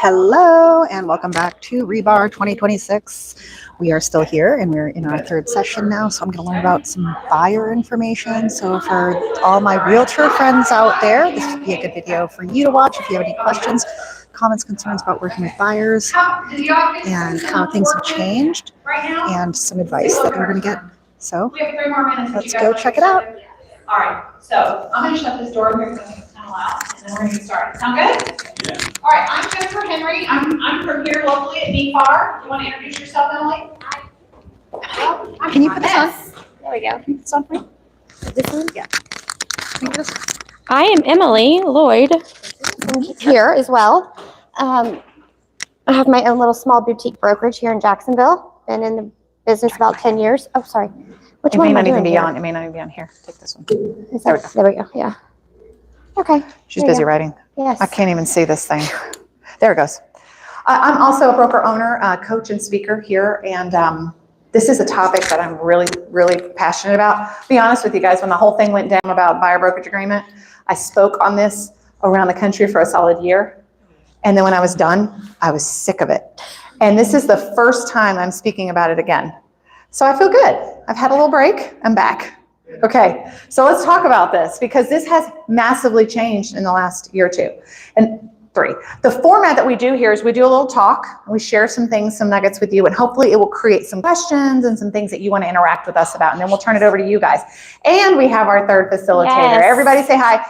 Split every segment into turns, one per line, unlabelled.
Hello and welcome back to REBAR 2026. We are still here and we're in our third session now, so I'm going to learn about some buyer information. So for all my realtor friends out there, this would be a good video for you to watch if you have any questions, comments, concerns about working with buyers and how things have changed and some advice that you're going to get. So let's go check it out.
All right, so I'm going to shut this door here because it's kind of loud, and then we're going to get started. Sound good? Yeah. All right, I'm Jennifer Henry. I'm from here locally at REBAR. You want to introduce yourself, Emily?
Can you put this on?
There we go.
Can you put this on for me?
This one?
Yeah. Can you put this?
I am Emily Lloyd from here as well. I have my own little small boutique brokerage here in Jacksonville. Been in the business about 10 years. Oh, sorry. Which one am I doing here?
It may not even be on here. Take this one.
There we go. Yeah. Okay.
She's busy writing.
Yes.
I can't even see this thing. There it goes. I'm also a broker owner, coach and speaker here. And this is a topic that I'm really, really passionate about. To be honest with you guys, when the whole thing went down about buyer brokerage agreement, I spoke on this around the country for a solid year. And then when I was done, I was sick of it. And this is the first time I'm speaking about it again. So I feel good. I've had a little break. I'm back. Okay, so let's talk about this because this has massively changed in the last year or two. And three. The format that we do here is we do a little talk. We share some things, some nuggets with you, and hopefully it will create some questions and some things that you want to interact with us about. And then we'll turn it over to you guys. And we have our third facilitator.
Yes.
Everybody say hi.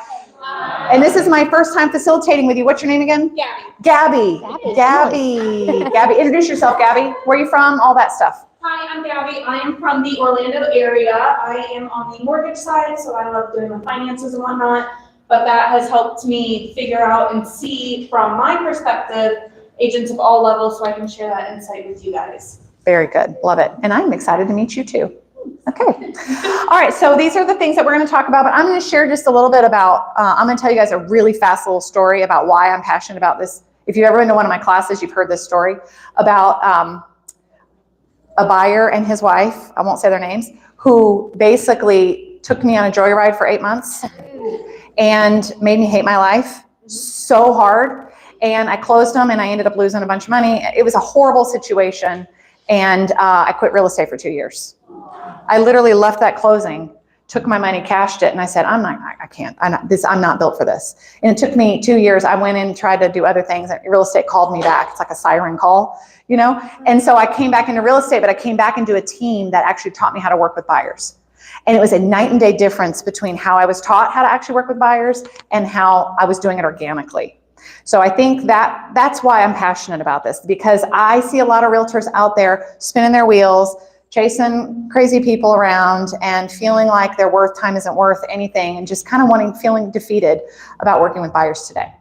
And this is my first time facilitating with you. What's your name again?
Gabby.
Gabby, introduce yourself, Gabby. Where are you from? All that stuff.
Hi, I'm Gabby. I am from the Orlando area. I am on the mortgage side, so I love doing the finances and whatnot. But that has helped me figure out and see from my perspective agents of all levels, so I can share that insight with you guys.
Very good. Love it. And I'm excited to meet you too. Okay. All right. So these are the things that we're going to talk about, but I'm going to share just a little bit about, I'm going to tell you guys a really fast little story about why I'm passionate about this. If you've ever been to one of my classes, you've heard this story about a buyer and his wife, I won't say their names, who basically took me on a joyride for 8 months and made me hate my life so hard. And I closed them and I ended up losing a bunch of money. It was a horrible situation. And I quit real estate for 2 years. I literally left that closing, took my money, cashed it, and I said, I'm not built for this. And it took me 2 years. I went in and tried to do other things. Real estate called me back. It's like a siren call, you know? And so I came back into real estate, but I came back into a team that actually taught me how to work with buyers. And it was a night and day difference between how I was taught how to actually work with buyers and how I was doing it organically. So I think that's why I'm passionate about this, because I see a lot of realtors out there spinning their wheels, chasing crazy people around and feeling like their time isn't worth anything and just kind of feeling defeated about working with buyers today.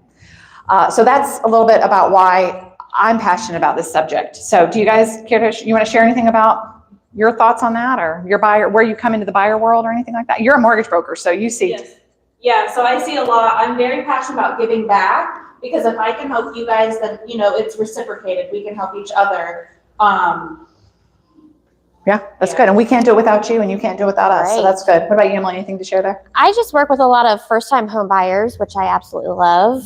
So that's a little bit about why I'm passionate about this subject. So do you guys care to, you want to share anything about your thoughts on that, or your buyer, where you come into the buyer world or anything like that? You're a mortgage broker, so you see.
Yes. Yeah, so I see a lot. I'm very passionate about giving back, because if I can help you guys, then, you know, it's reciprocated. We can help each other.
Yeah, that's good. And we can't do it without you, and you can't do it without us. So that's good. What about you, Emily? Anything to share there?
I just work with a lot of first-time home buyers, which I absolutely love.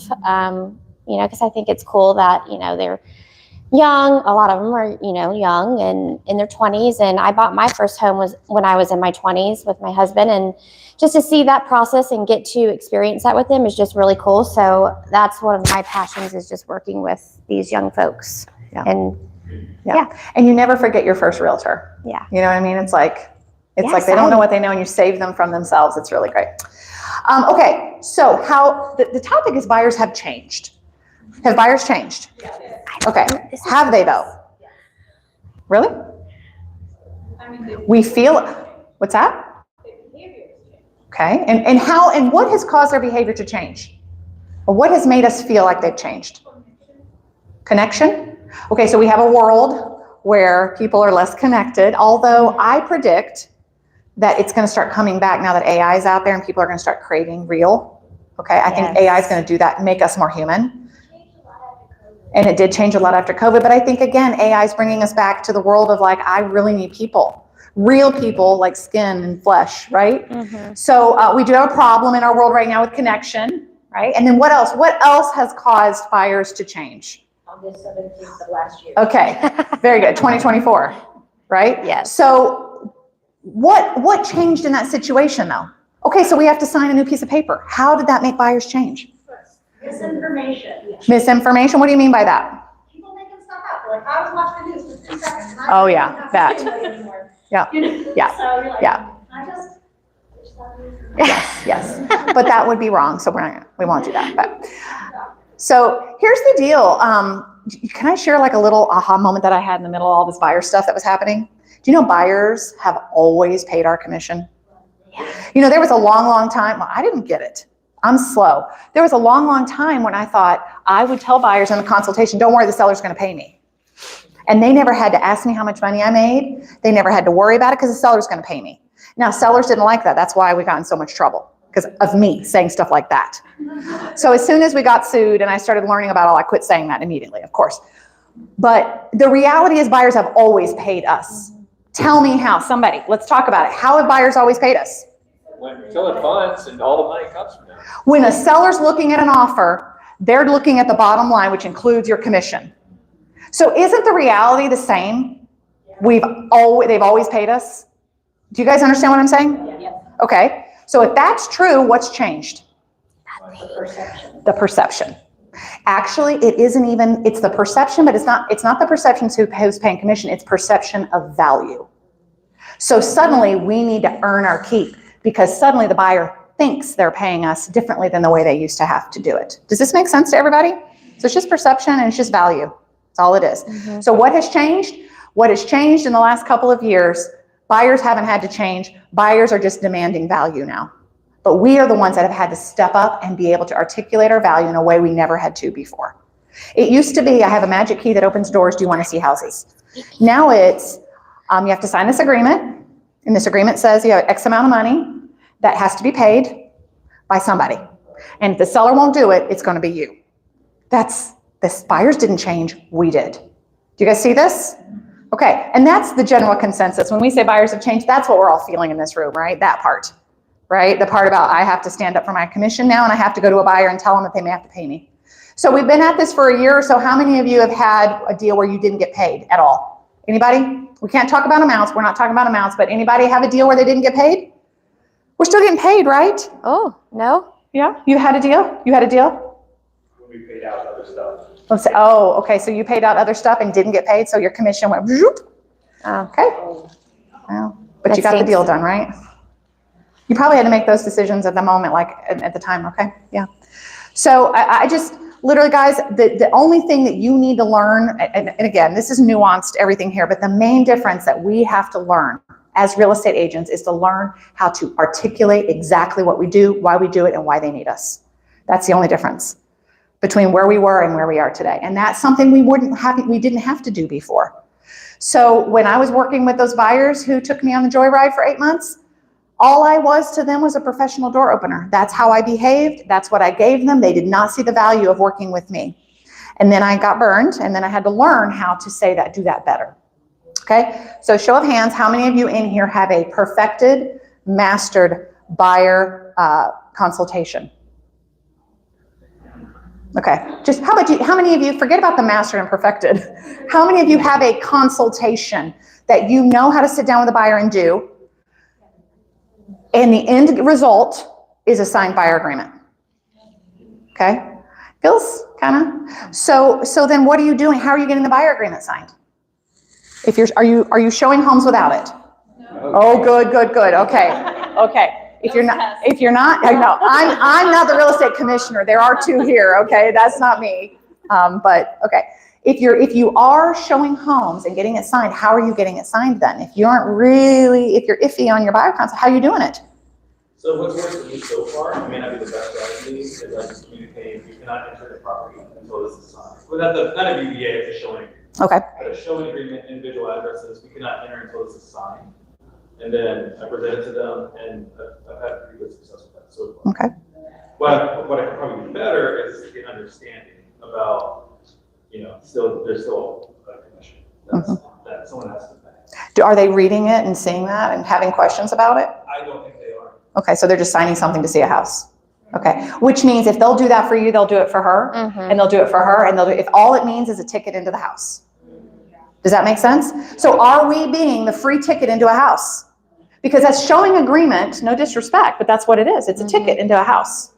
You know, because I think it's cool that, you know, they're young. A lot of them are, you know, young and in their 20s. And I bought my first home was when I was in my 20s with my husband. And just to see that process and get to experience that with them is just really cool. So that's one of my passions, is just working with these young folks.
Yeah.
And
yeah. And you never forget your first realtor.
Yeah.
You know what I mean? It's like they don't know what they know and you save them from themselves. It's really great. Okay. So how the topic is buyers have changed. Have buyers changed? Okay. Have they though? Really? We feel, what's that? Okay. And how, and what has caused their behavior to change? Or what has made us feel like they've changed? Connection? Okay, so we have a world where people are less connected, although I predict that it's going to start coming back now that AI is out there and people are going to start craving real. Okay, I think AI is going to do that and make us more human. And it did change a lot after COVID, but I think, again, AI is bringing us back to the world of, like, I really need people. Real people, like skin and flesh, right? Mm-hmm. So we do have a problem in our world right now with connection, right? And then what else? What else has caused buyers to change?
August 17th of last year.
Okay, very good, 2024, right?
Yes.
So what changed in that situation though? Okay, so we have to sign a new piece of paper. How did that make buyers change?
Misinformation.
Misinformation, what do you mean by that?
People making stuff up, like, I was watching the news for 3 seconds. and I
Oh,
don't
yeah,
have to
that.
do that anymore.
Yeah,
You know?
yeah,
So you're like,
yeah.
I just. there's nothing-
Yes, but that would be wrong, so we won't do that. But so here's the deal. Can I share like a little aha moment that I had in the middle of all this buyer stuff that was happening? Do you know buyers have always paid our commission? You know, there was a long time, well, I didn't get it. I'm slow. There was a long time when I thought I would tell buyers in the consultation, don't worry, the seller's going to pay me. And they never had to ask me how much money I made. They never had to worry about it because the seller's going to pay me. Now, sellers didn't like that. That's why we got in so much trouble, because of me saying stuff like that. So as soon as we got sued and I started learning about it, I quit saying that immediately, of course. But the reality is buyers have always paid us. Tell me how. Somebody, let's talk about it. How have buyers always paid us?
When seller funds and all the money comes from them.
When a seller's looking at an offer, they're looking at the bottom line, which includes your commission. So isn't the reality the same? They've always paid us. Do you guys understand what I'm saying?
Yeah.
Okay. So if that's true, what's changed?
The perception.
The perception. Actually, it isn't even, it's the perception, but it's not the perception who's paying commission, it's perception of value. So suddenly we need to earn our keep because suddenly the buyer thinks they're paying us differently than the way they used to have to do it. Does this make sense to everybody? So it's just perception and it's just value. That's all it is.
Mm-hmm.
So what has changed? What has changed in the last couple of years? Buyers haven't had to change. Buyers are just demanding value now. But we are the ones that have had to step up and be able to articulate our value in a way we never had to before. It used to be, I have a magic key that opens doors. Do you want to see houses? Now it's, you have to sign this agreement. And this agreement says you have X amount of money that has to be paid by somebody. And if the seller won't do it, it's going to be you. This buyers didn't change. We did. Do you guys see this? Okay. And that's the general consensus. When we say buyers have changed, that's what we're all feeling in this room, right? That part. Right? The part about I have to stand up for my commission now and I have to go to a buyer and tell them that they may have to pay me. So we've been at this for a year or so. How many of you have had a deal where you didn't get paid at all? Anybody? We can't talk about amounts. We're not talking about amounts, but anybody have a deal where they didn't get paid? We're still getting paid, right?
Oh, no?
Yeah. You had a deal? You had a deal?
When we paid out other stuff.
Let's say, oh, okay. So you paid out other stuff and didn't get paid. So your commission went, zoop. Okay. Well, but
That
you got the
stinks.
deal done, right? You probably had to make those decisions at the moment, like at the time, okay? Yeah. So I just, literally guys, the only thing that you need to learn, and again, this is nuanced, everything here, but the main difference that we have to learn as real estate agents is to learn how to articulate exactly what we do, why we do it, and why they need us. That's the only difference between where we were and where we are today. And that's something we didn't have to do before. So when I was working with those buyers who took me on the joyride for 8 months, all I was to them was a professional door opener. That's how I behaved. That's what I gave them. They did not see the value of working with me. And then I got burned, and then I had to learn how to say that, do that better. Okay, so show of hands, how many of you in here have a perfected, mastered buyer consultation? Okay, just how many of you, forget about the mastered and perfected, how many of you have a consultation that you know how to sit down with a buyer and do? And the end result is a signed buyer agreement. Okay? Feels kind of. So then what are you doing? How are you getting the buyer agreement signed? Are you showing homes without it? No. Oh, good. Okay. If you're not, I know. I'm not the real estate commissioner. There are two here, okay? That's not me. But okay. If you are showing homes and getting it signed, how are you getting it signed then? If you're iffy on your buyer consult, how are you doing it?
So what's worked for me so far, it may not be the best strategy, is I just communicate, you cannot enter the property until this is signed. Well, not a BBA, it's a showing agreement.
Okay.
But a showing agreement, individual addresses, we cannot enter until this is signed. And then I present it to them, and I've had pretty good success with that so far.
Okay.
What I could probably do better is get understanding about, there's still a commission that someone has to pay.
Are they reading it and seeing that and having questions about it?
I don't think they are.
Okay, so they're just signing something to see a house. Okay, which means if they'll do that for you, they'll do it for her, and they'll do it for her, and if all it means is a ticket into the house. Does that make sense? So are we being the free ticket into a house? Because that's showing agreement, no disrespect, but that's what it is. It's a ticket into a house.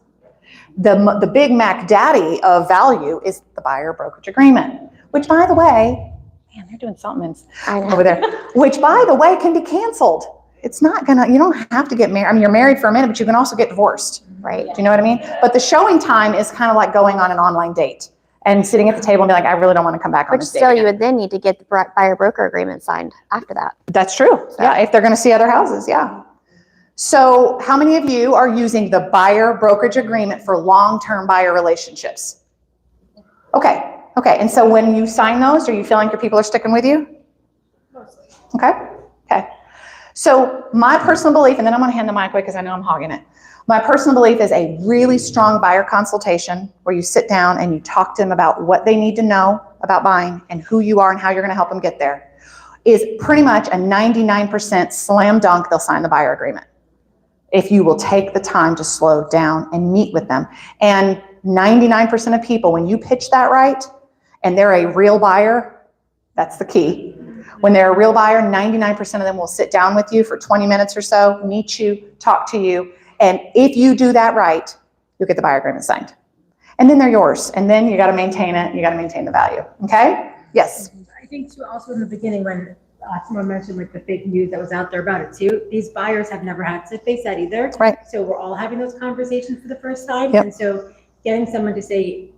The Big Mac daddy of value is the buyer brokerage agreement, which, by the way, man, they're doing something over there, which, by the way, can be canceled. It's not gonna, you don't have to get married. I mean, you're married for a minute, but you can also get divorced.
Right.
Do you know what I mean? But the showing time is kind of like going on an online date and sitting at the table and be like, I really don't want to come back on
Which
this date
still,
again.
you would then need to get the buyer broker agreement signed after that.
That's true. Yeah, if they're going to see other houses, yeah. So how many of you are using the buyer brokerage agreement for long-term buyer relationships? Okay, okay. And so when you sign those, are you feeling your people are sticking with you?
Mostly.
Okay, okay. So my personal belief, and then I'm going to hand the mic away because I know I'm hogging it. My personal belief is a really strong buyer consultation where you sit down and you talk to them about what they need to know about buying and who you are and how you're going to help them get there is pretty much a 99% slam dunk. They'll sign the buyer agreement if you will take the time to slow down and meet with them. And 99% of people, when you pitch that right and they're a real buyer, that's the key. When they're a real buyer, 99% of them will sit down with you for 20 minutes or so, meet you, talk to you. And if you do that right, you'll get the buyer agreement signed. And then they're yours. And then you got to maintain it. You got to maintain the value. Okay? Yes.
I think too, also in the beginning when someone mentioned like the fake news that was out there about it too, these buyers have never had to face that either.
Right.
So we're all having those conversations for the first time.
Yep.
And so getting someone to say,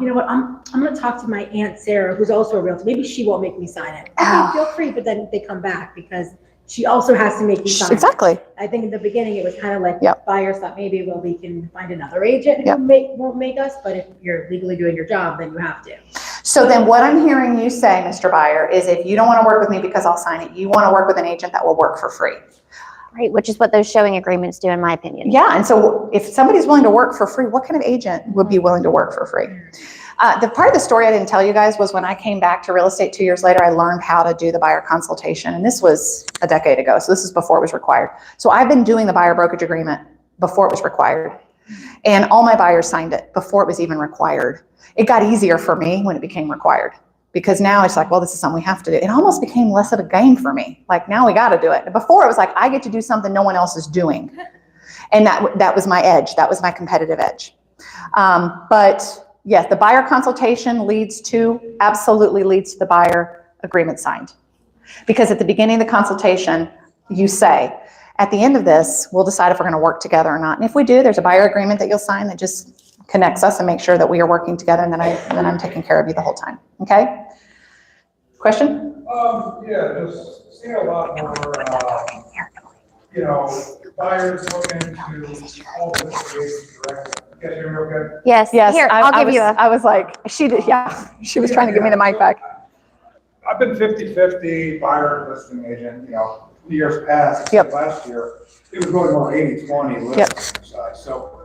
you know what, I'm going to talk to my Aunt Sarah, who's also a realtor. Maybe she won't make me sign it. I mean, feel free, but then they come back because she also has to make you sign.
Exactly.
I think in the beginning, it was kind of like
Yep.
buyers thought maybe, well, we can find another agent
Yep.
who won't make us, but if you're legally doing your job, then you have to.
So then what I'm hearing you say, Mr. Buyer, is if you don't want to work with me because I'll sign it, you want to work with an agent that will work for free.
Right, which is what those showing agreements do, in my opinion.
Yeah, and so if somebody's willing to work for free, what kind of agent would be willing to work for free? The part of the story I didn't tell you guys was when I came back to real estate 2 years later, I learned how to do the buyer consultation. And this was a decade ago. So this is before it was required. So I've been doing the buyer brokerage agreement before it was required. And all my buyers signed it before it was even required. It got easier for me when it became required. Because now it's like, well, this is something we have to do. It almost became less of a game for me. Like, now we got to do it. Before it was like, I get to do something no one else is doing. And that was my edge. That was my competitive edge. But yes, the buyer consultation absolutely leads to the buyer agreement signed. Because at the beginning of the consultation, you say, at the end of this, we'll decide if we're going to work together or not. And if we do, there's a buyer agreement that you'll sign that just connects us and makes sure that we are working together and that I'm taking care of you the whole time. Okay? Question?
Yeah, just seeing a lot more, buyers looking to all this directly. You guys hear me okay?
Yes. Here, I'll give you a.
I was like, she was trying to give me the mic back.
I've been 50-50 buyer listing agent, years past.
Yep.
Last year, it was really more 80-20 listing side. So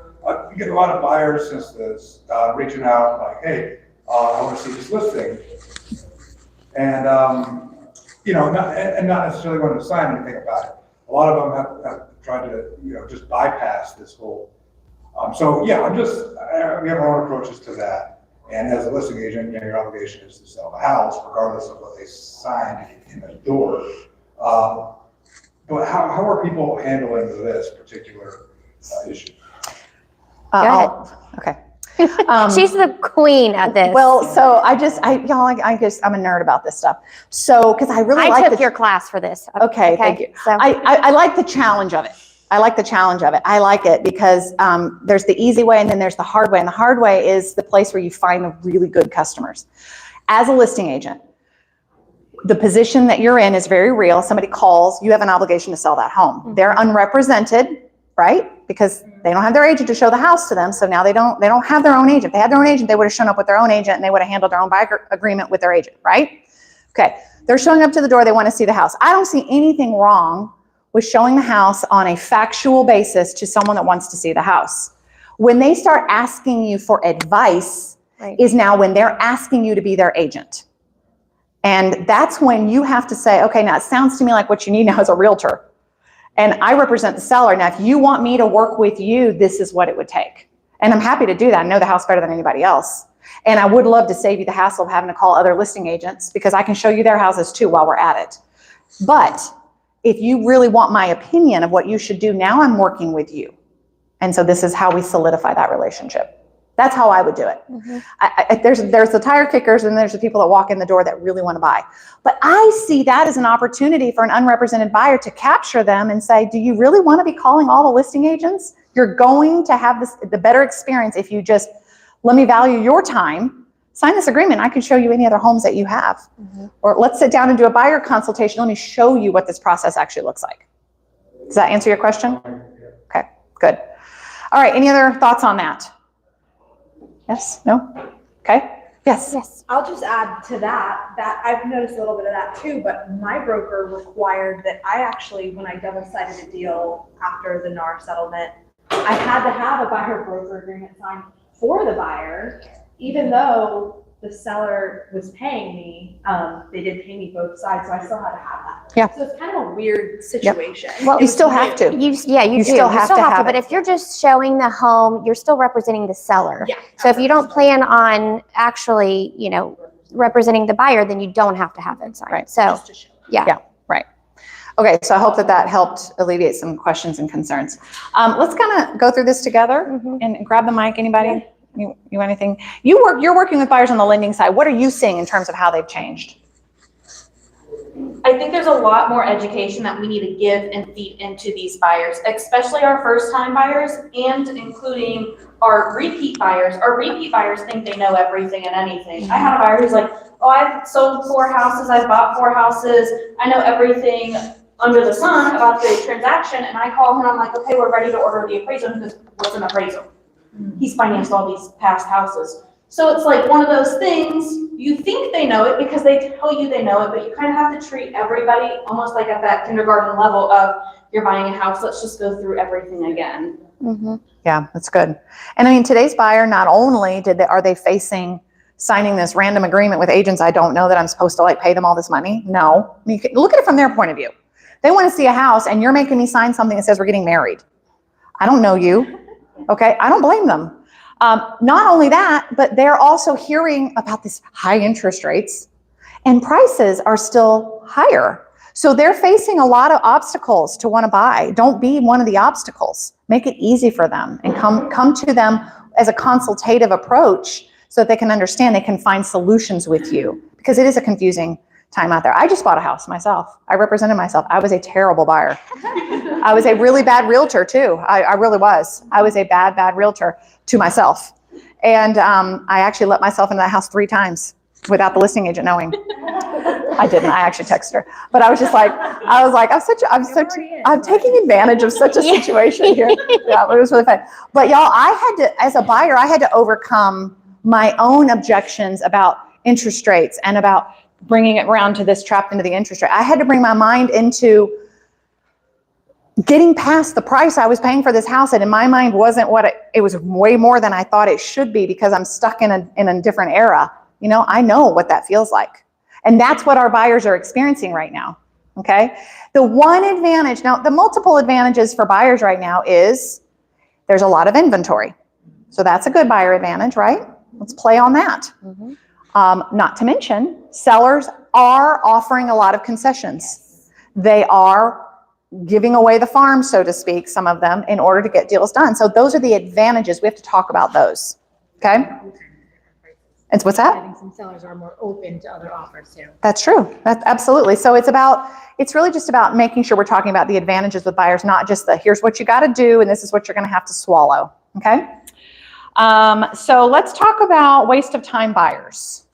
you get a lot of buyers since this reaching out like, hey, I want to see this listing. And, not necessarily wanting to sign anything about it. A lot of them have tried to, just bypass this whole. We have our own approaches to that. And as a listing agent, your obligation is to sell the house, regardless of what they signed in the door. But how are people handling this particular issue?
Okay.
She's the queen at this.
Well, so I'm a nerd about this stuff. So, because I really
I
like
took your class for this.
Okay, thank you.
So
I like the challenge of it. I like it because there's the easy way and then there's the hard way. And the hard way is the place where you find the really good customers. As a listing agent, the position that you're in is very real. Somebody calls, you have an obligation to sell that home. Mm-hmm. They're unrepresented, right? Because they don't have their agent to show the house to them. So now they don't have their own agent. If they had their own agent, they would have shown up with their own agent and they would have handled their own buyer agreement with their agent, right? Okay. They're showing up to the door. They want to see the house. I don't see anything wrong with showing the house on a factual basis to someone that wants to see the house. When they start asking you for advice is now when they're asking you to be their agent. And that's when you have to say, okay, now it sounds to me like what you need now is a realtor. And I represent the seller. Now, if you want me to work with you, this is what it would take. And I'm happy to do that. I know the house better than anybody else. And I would love to save you the hassle of having to call other listing agents because I can show you their houses too while we're at it. But if you really want my opinion of what you should do, now I'm working with you. And so this is how we solidify that relationship. That's how I would do it. There's the tire kickers and there's the people that walk in the door that really want to buy. But I see that as an opportunity for an unrepresented buyer to capture them and say, do you really want to be calling all the listing agents? You're going to have the better experience if you just let me value your time, sign this agreement. I can show you any other homes that you have. Or let's sit down and do a buyer consultation. Let me show you what this process actually looks like. Does that answer your question? Okay, good. All right, any other thoughts on that? Yes, no? Okay, yes.
Yes.
I'll just add to that I've noticed a little bit of that too, but my broker required that I actually, when I double-sided a deal after the NAR settlement, I had to have a buyer broker agreement signed for the buyer, even though the seller was paying me, they did pay me both sides, so I still had to have that.
Yeah.
So it's kind of a weird situation.
Well, you still have to.
You do.
still have to have
But
it.
if you're just showing the home, you're still representing the seller.
Yeah.
So if you don't plan on actually, representing the buyer, then you don't have to have it signed.
Right.
So,
Just to show.
yeah.
Right. Okay, so I hope that helped alleviate some questions and concerns. Let's kind of go through this together and grab the mic. Anybody? You anything? You're working with buyers on the lending side. What are you seeing in terms of how they've changed?
I think there's a lot more education that we need to give and feed into these buyers, especially our first-time buyers and including our repeat buyers. Our repeat buyers think they know everything and anything. I had a buyer who's like, oh, I've sold 4 houses, I've bought 4 houses, I know everything under the sun about the transaction, and I call him and I'm like, okay, we're ready to order the appraisal. He goes, what's an appraisal? He's financed all these past houses. So it's like one of those things, you think they know it because they tell you they know it, but you kind of have to treat everybody almost like at that kindergarten level of you're buying a house, let's just go through everything again.
Yeah, that's good. And I mean, today's buyer, not only are they facing signing this random agreement with agents I don't know that I'm supposed to pay them all this money. No, I mean, look at it from their point of view. They want to see a house and you're making me sign something that says we're getting married. I don't know you. Okay, I don't blame them. Not only that, but they're also hearing about these high interest rates and prices are still higher. So they're facing a lot of obstacles to want to buy. Don't be one of the obstacles. Make it easy for them and come to them as a consultative approach so that they can understand, they can find solutions with you because it is a confusing time out there. I just bought a house myself. I represented myself. I was a terrible buyer. I was a really bad realtor too. I really was. I was a bad realtor to myself. And I actually let myself into that house 3 times without the listing agent knowing. I didn't. I actually texted her. But I was like, I'm taking advantage of such a situation here. Yeah, it was really fun. But y'all, as a buyer, I had to overcome my own objections about interest rates and about bringing it around to this trapped into the interest rate. I had to bring my mind into getting past the price I was paying for this house. And in my mind wasn't what it was way more than I thought it should be because I'm stuck in a different era. I know what that feels like. And that's what our buyers are experiencing right now. Okay. The one advantage, now the multiple advantages for buyers right now is there's a lot of inventory. So that's a good buyer advantage, right? Let's play on that. Not to mention, sellers are offering a lot of concessions. They are giving away the farm, so to speak, some of them, in order to get deals done. So those are the advantages. We have to talk about those. Okay? And what's that?
I think some sellers are more open to other offers too.
That's true. That's absolutely. So it's really just about making sure we're talking about the advantages with buyers, not just here's what you got to do and this is what you're going to have to swallow. Okay? So let's talk about waste of time buyers.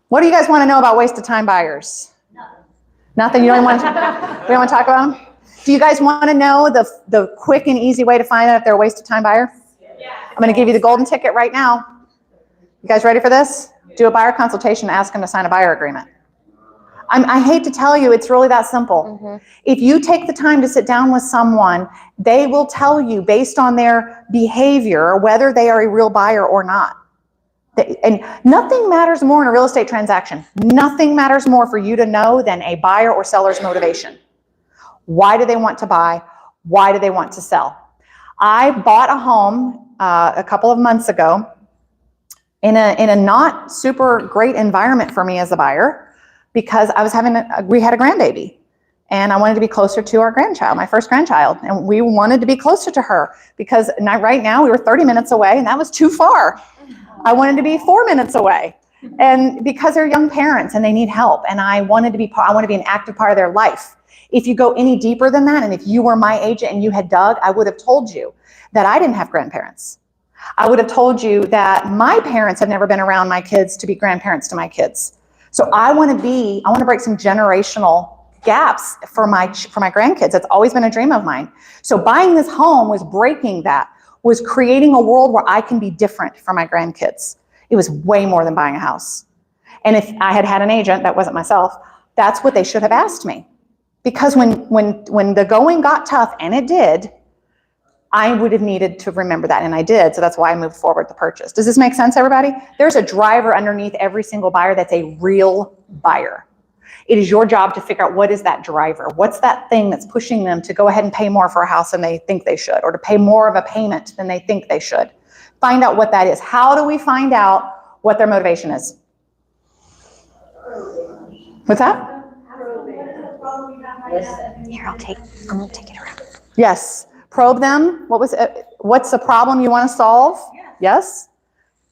What do you guys want to know about waste of time buyers? Nothing? You don't want to talk about them? Do you guys want to know the quick and easy way to find out if they're a waste of time buyer?
Yeah.
I'm going to give you the golden ticket right now. You guys ready for this? Do a buyer consultation and ask them to sign a buyer agreement. I hate to tell you, it's really that simple. If you take the time to sit down with someone, they will tell you based on their behavior whether they are a real buyer or not. And nothing matters more in a real estate transaction. Nothing matters more for you to know than a buyer or seller's motivation. Why do they want to buy? Why do they want to sell? I bought a home a couple of months ago in a not super great environment for me as a buyer, because I was we had a grandbaby. And I wanted to be closer to our grandchild, my first grandchild. And we wanted to be closer to her because right now we were 30 minutes away and that was too far. I wanted to be 4 minutes away. And because they're young parents and they need help, and I want to be an active part of their life. If you go any deeper than that, and if you were my agent and you had dug, I would have told you that I didn't have grandparents. I would have told you that my parents have never been around my kids to be grandparents to my kids. So I want to break some generational gaps for my grandkids. That's always been a dream of mine. So buying this home was breaking that, was creating a world where I can be different for my grandkids. It was way more than buying a house. And if I had had an agent, that wasn't myself, that's what they should have asked me. Because when the going got tough, and it did, I would have needed to remember that, and I did. So that's why I moved forward the purchase. Does this make sense, everybody? There's a driver underneath every single buyer that's a real buyer. It is your job to figure out what is that driver. What's that thing that's pushing them to go ahead and pay more for a house than they think they should, or to pay more of a payment than they think they should. Find out what that is. How do we find out what their motivation is? What's that?
Here, I'm gonna take it around.
Yes. Probe them. What's the problem you want to solve? Yes.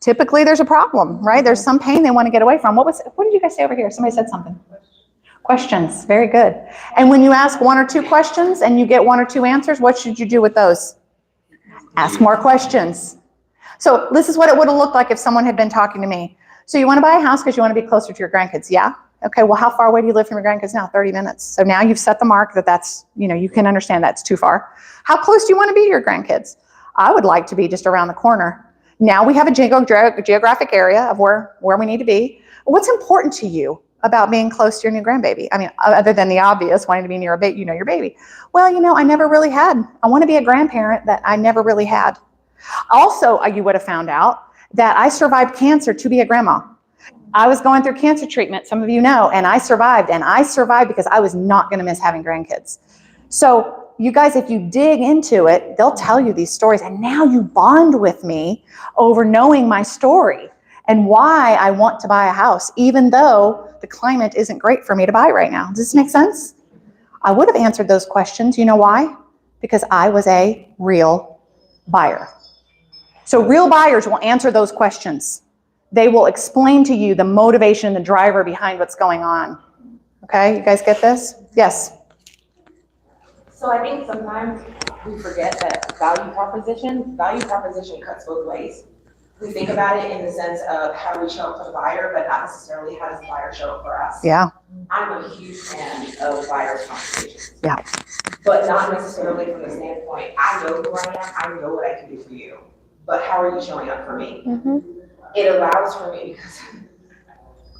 Typically there's a problem, right? There's some pain they want to get away from. What did you guys say over here? Somebody said something. Questions. Very good. And when you ask 1 or 2 questions and you get 1 or 2 answers, what should you do with those? Ask more questions. So this is what it would have looked like if someone had been talking to me. So you want to buy a house because you want to be closer to your grandkids. Yeah. Okay. Well, how far away do you live from your grandkids now? 30 minutes. So now you've set the mark that's, you can understand that's too far. How close do you want to be to your grandkids? I would like to be just around the corner. Now we have a geographic area of where we need to be. What's important to you about being close to your new grandbaby? I mean, other than the obvious, wanting to be near your baby. Well, I never really had. I want to be a grandparent that I never really had. Also, you would have found out that I survived cancer to be a grandma. I was going through cancer treatment, some of you know, and I survived because I was not going to miss having grandkids. So you guys, if you dig into it, they'll tell you these stories, and now you bond with me over knowing my story and why I want to buy a house, even though the climate isn't great for me to buy right now. Does this make sense? I would have answered those questions. You know why? Because I was a real buyer. So real buyers will answer those questions. They will explain to you the motivation, the driver behind what's going on. Okay, you guys get this? Yes.
So I think sometimes we forget that value proposition cuts both ways. We think about it in the sense of how do we show up for the buyer, but not necessarily how does the buyer show up for us.
Yeah.
I'm a huge fan of buyer's conversations.
Yeah.
But not necessarily from the standpoint, I know who I am, I know what I can do for you, but how are you showing up for me?
Mm-hmm.
It allows for me, because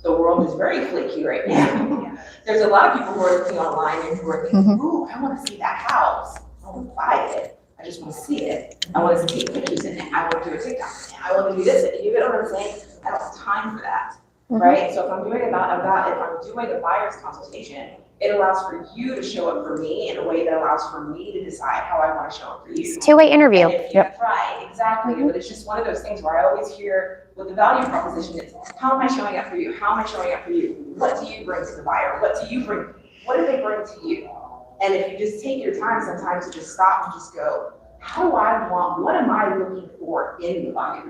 the world is very flaky right now. There's a lot of people who are looking online and who are thinking, ooh, I want to see that house. I want to buy it. I just want to see it. I want to take pictures in it. I want to do a TikTok. I want to do this. You know what I'm saying? I don't have time for that, right? So if I'm doing if I'm doing a buyer's consultation, it allows for you to show up for me in a way that allows for me to decide how I want to show up for you.
It's a two-way interview.
That's right, exactly. But it's just one of those things where I always hear with the value proposition, it's how am I showing up for you? How am I showing up for you? What do you bring to the buyer? What do you bring? What do they bring to you? And if you just take your time sometimes to just stop and just go, how do I want, what am I looking for in the buyer,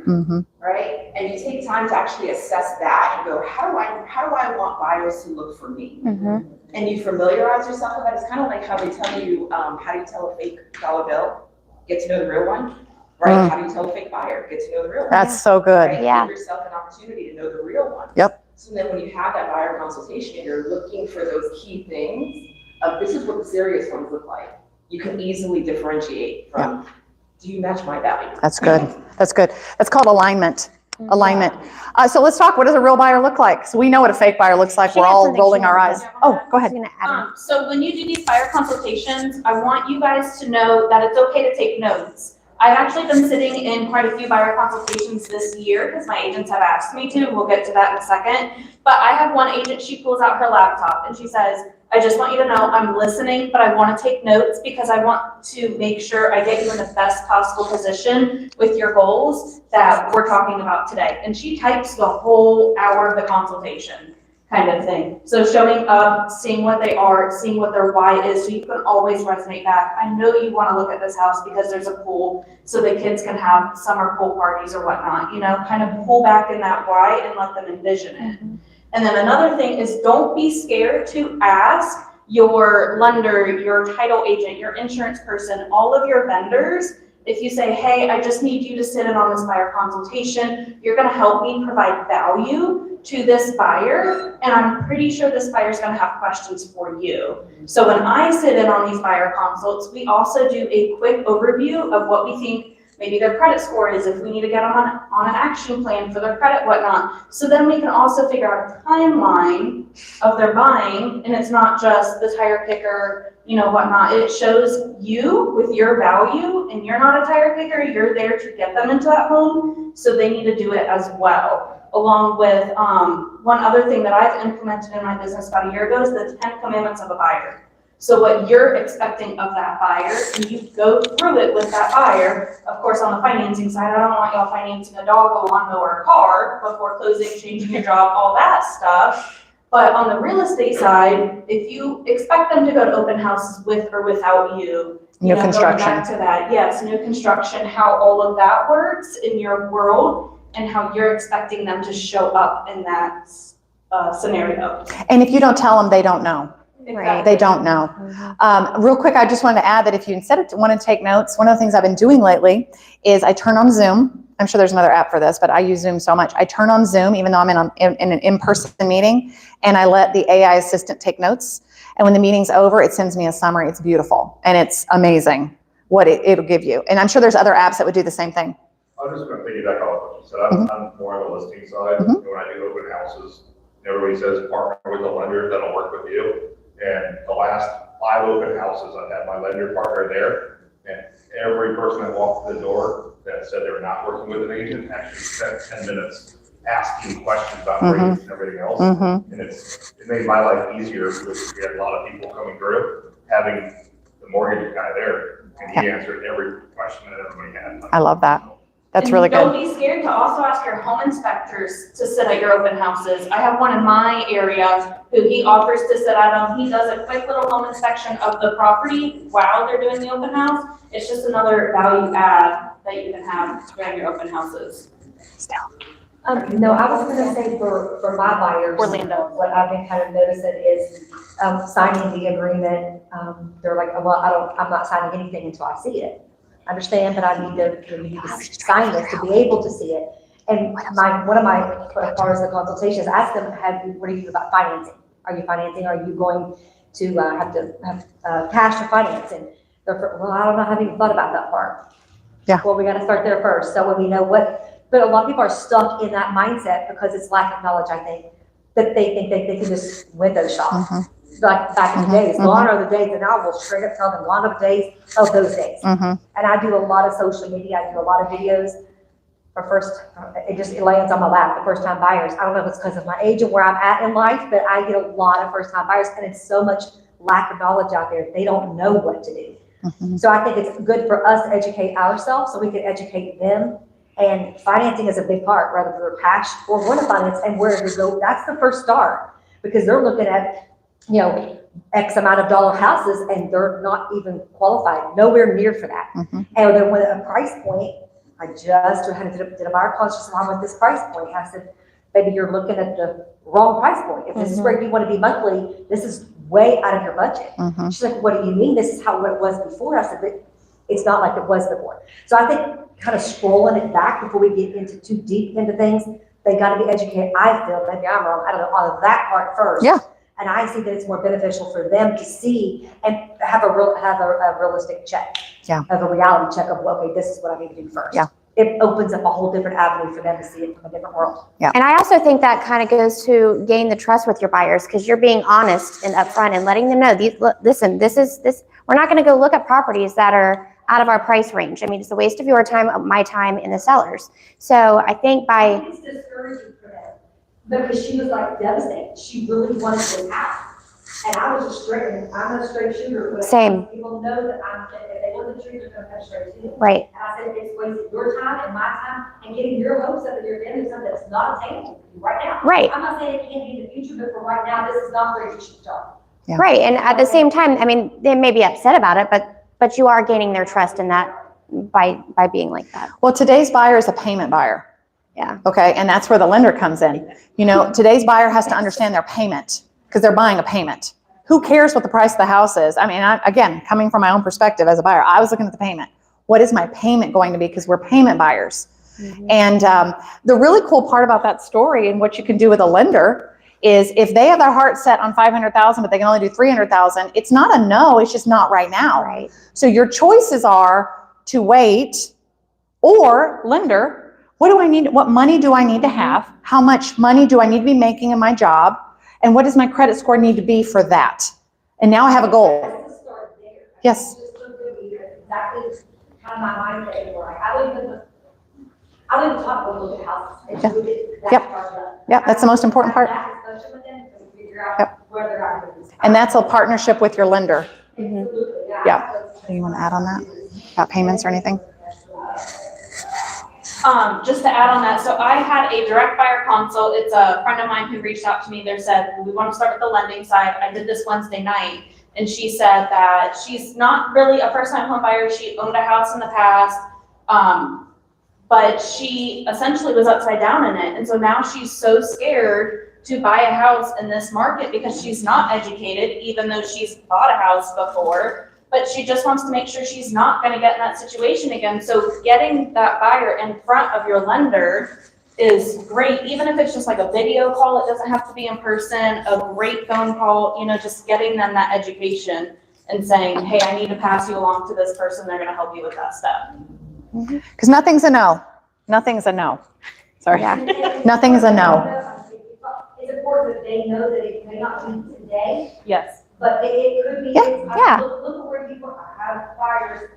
right? And you take time to actually assess that and go, how do I want buyers to look for me? And you familiarize yourself with that. It's kind of like how they tell you, how do you tell a fake dollar bill? Get to know the real one, right? How do you tell a fake buyer? Get to know the real one.
That's so good.
Right?
Yeah.
Give yourself an opportunity to know the real one.
Yep.
So then when you have that buyer consultation and you're looking for those key things of this is what the serious ones look like, you can easily differentiate from, do you match my value?
That's good. That's good. That's called alignment. Alignment. So let's talk. What does a real buyer look like? So we know what a fake buyer looks like.
She
We're
has
all
something
rolling
she
our
wants
eyes.
to
Oh, go ahead.
I'm gonna add in.
So when you do these buyer consultations, I want you guys to know that it's okay to take notes. I've actually been sitting in quite a few buyer consultations this year because my agents have asked me to. We'll get to that in a second. But I have one agent, she pulls out her laptop and she says, I just want you to know I'm listening, but I want to take notes because I want to make sure I get you in the best possible position with your goals that we're talking about today. And she types the whole hour of the consultation kind of thing. So showing up, seeing what they are, seeing what their why is, so you can always resonate back. I know you want to look at this house because there's a pool, so the kids can have summer pool parties or whatnot, kind of pull back in that why and let them envision it. And then another thing is don't be scared to ask your lender, your title agent, your insurance person, all of your vendors. If you say, hey, I just need you to sit in on this buyer consultation, you're gonna help me provide value to this buyer, and I'm pretty sure this buyer's gonna have questions for you. So when I sit in on these buyer consults, we also do a quick overview of what we think maybe their credit score is, if we need to get them on an action plan for their credit, whatnot. So then we can also figure out a timeline of their buying, and it's not just the tire kicker, whatnot. It shows you with your value, and you're not a tire kicker, you're there to get them into that home, so they need to do it as well. Along with one other thing that I've implemented in my business about a year ago is the 10 commandments of a buyer. So what you're expecting of that buyer, and you go through it with that buyer. Of course, on the financing side, I don't want y'all financing a dog, a lawnmower, or a car before closing, changing your job, all that stuff. But on the real estate side, if you expect them to go to open houses with or without you,
New construction.
Going back to that, yes, new construction, how all of that works in your world and how you're expecting them to show up in that scenario.
And if you don't tell them, they don't know.
Right.
They don't know. Real quick, I just wanted to add that if you instead of want to take notes, one of the things I've been doing lately is I turn on Zoom. I'm sure there's another app for this, but I use Zoom so much. I turn on Zoom, even though I'm in an in-person meeting, and I let the AI assistant take notes. And when the meeting's over, it sends me a summary. It's beautiful, and it's amazing what it'll give you. And I'm sure there's other apps that would do the same thing.
I'm just going to piggyback off what you said. I'm more on the listing side. When I do open houses, everybody says partner with a lender that'll work with you. And the last 5 open houses, I've had my lender partner there, and every person that walked through the door that said they were not working with an agent actually spent 10 minutes asking questions about rates and everything else. And it made my life easier because we had a lot of people coming through, having the mortgage guy there, and he answered every question that everybody had.
I love that. That's
And
really
don't
good.
be scared to also ask your home inspectors to sit at your open houses. I have one in my area who he offers to sit at them. He does a quick little home inspection of the property while they're doing the open house. It's just another value add that you can have during your open houses.
No, I was gonna say for my buyers.
Orlando.
What I've been kind of noticing is, signing the agreement, they're like, well, I'm not signing anything until I see it. Understand, but I need to sign this to be able to see it. And one of my, as far as the consultations, ask them, what do you do about financing? Are you financing? Are you going to have to have cash to finance? And they're, well, I don't know, I haven't even thought about that part.
Yeah.
Well, we got to start there first. So when we know what, but a lot of people are stuck in that mindset because it's lack of knowledge, I think, that they think they can just window shop. Like back in the days, gone are the days, and I will straight up tell them, gone are the days of those days. And I do a lot of social media, I do a lot of videos for it lands on my lap, the first time buyers. I don't know if it's because of my age and where I'm at in life, but I get a lot of first time buyers, and it's so much lack of knowledge out there. They don't know what to do. So I think it's good for us to educate ourselves so we can educate them. And financing is a big part, whether they're cash or want to finance, and where to go. That's the first start, because they're looking at, X amount of dollar houses, and they're not even qualified, nowhere near for that. And then with a price point, I just did a buyer conscious on with this price point. I said, baby, you're looking at the wrong price point. If this is where you want to be monthly, this is way out of your budget. She's like, what do you mean? This is how it was before. I said, but it's not like it was before. So I think kind of scrolling it back before we get into too deep into things, they got to be educated. I feel, maybe I'm wrong, I don't know, on that part first.
Yeah.
And I see that it's more beneficial for them to see and have a realistic check.
Yeah.
Have a reality check of, okay, this is what I need to do first.
Yeah.
It opens up a whole different avenue for them to see it from a different world.
And I also think that kind of goes to gain the trust with your buyers, because you're being honest and upfront and letting them know, listen, we're not going to go look at properties that are out of our price range. I mean, it's a waste of your time, my time, and the sellers. So I think by
It's discouraging for them because she was like devastated. She really wanted this house. And I was just straight, I'm a straight shooter, but
Same.
people know that if they want the truth, they're gonna come straight to you.
Right.
And I said, it's wasting your time and my time and getting your hopes up that you're getting something that's not attainable for you right now.
Right.
I'm not saying it can't be in the future, but for right now, this is not where you should start.
Yeah.
Right. And at the same time, I mean, they may be upset about it, but you are gaining their trust in that by being like that.
Well, today's buyer is a payment buyer.
Yeah.
Okay, and that's where the lender comes in. You know, today's buyer has to understand their payment because they're buying a payment. Who cares what the price of the house is? I mean, again, coming from my own perspective as a buyer, I was looking at the payment. What is my payment going to be? Because we're payment buyers.
Mm-hmm.
And the really cool part about that story and what you can do with a lender is if they have their heart set on 500,000, but they can only do 300,000, it's not a no, it's just not right now.
Right.
So your choices are to wait or lender, what do I need? What money do I need to have? How much money do I need to be making in my job? And what does my credit score need to be for that? And now I have a goal.
Let's start there.
Yes.
Just look at me, that's exactly kind of my mindset anymore. I don't even talk about look at houses. It's
Yeah.
really that
Yep.
part of it.
Yep, that's the most important part.
That discussion with them to figure out
Yep.
where they're at with this.
And that's a partnership with your lender.
Absolutely,
Yeah. Do you want to add on that? About payments or anything?
Just to add on that, so I had a direct buyer consult. It's a friend of mine who reached out to me. They said, we want to start with the lending side. I did this Wednesday night, and she said that she's not really a first-time home buyer. She owned a house in the past, but she essentially was upside down in it. And so now she's so scared to buy a house in this market because she's not educated, even though she's bought a house before. But she just wants to make sure she's not going to get in that situation again. So getting that buyer in front of your lender is great, even if it's just like a video call. It doesn't have to be in person. A great phone call, you know, just getting them that education and saying, hey, I need to pass you along to this person. They're going to help you with that step.
Because nothing's a no. Nothing's a no. Sorry.
Yeah.
Nothing is a no.
It's important that they know that it may not be today,
Yes.
but it could be.
Yeah.
Look at where people have buyers.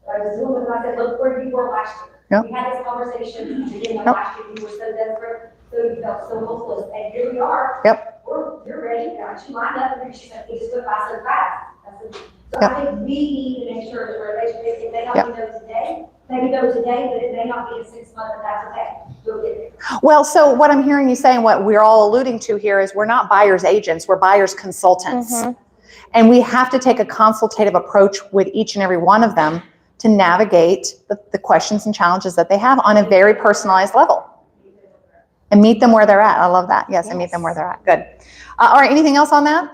I was doing with them, I said, look where you were last year.
Yep.
We had this conversation, beginning of
Yep.
last year, you were so desperate, so you felt so hopeless, and here we are.
Yep.
You're ready, got you lined up, and she said, it just went by so fast. I said, so
Yep.
I think we need to make sure that we're, if they
Yep.
don't know today, maybe know today, but it may not be in 6 months, and that's okay. You'll get there.
Well, so what I'm hearing you saying, what we're all alluding to here is we're not buyer's agents, we're buyer's consultants.
Mhm.
And we have to take a consultative approach with each and every one of them to navigate the questions and challenges that they have on a very personalized level. And meet them where they're at. I love that. Yes, and meet them where they're at. Good. All right, anything else on that?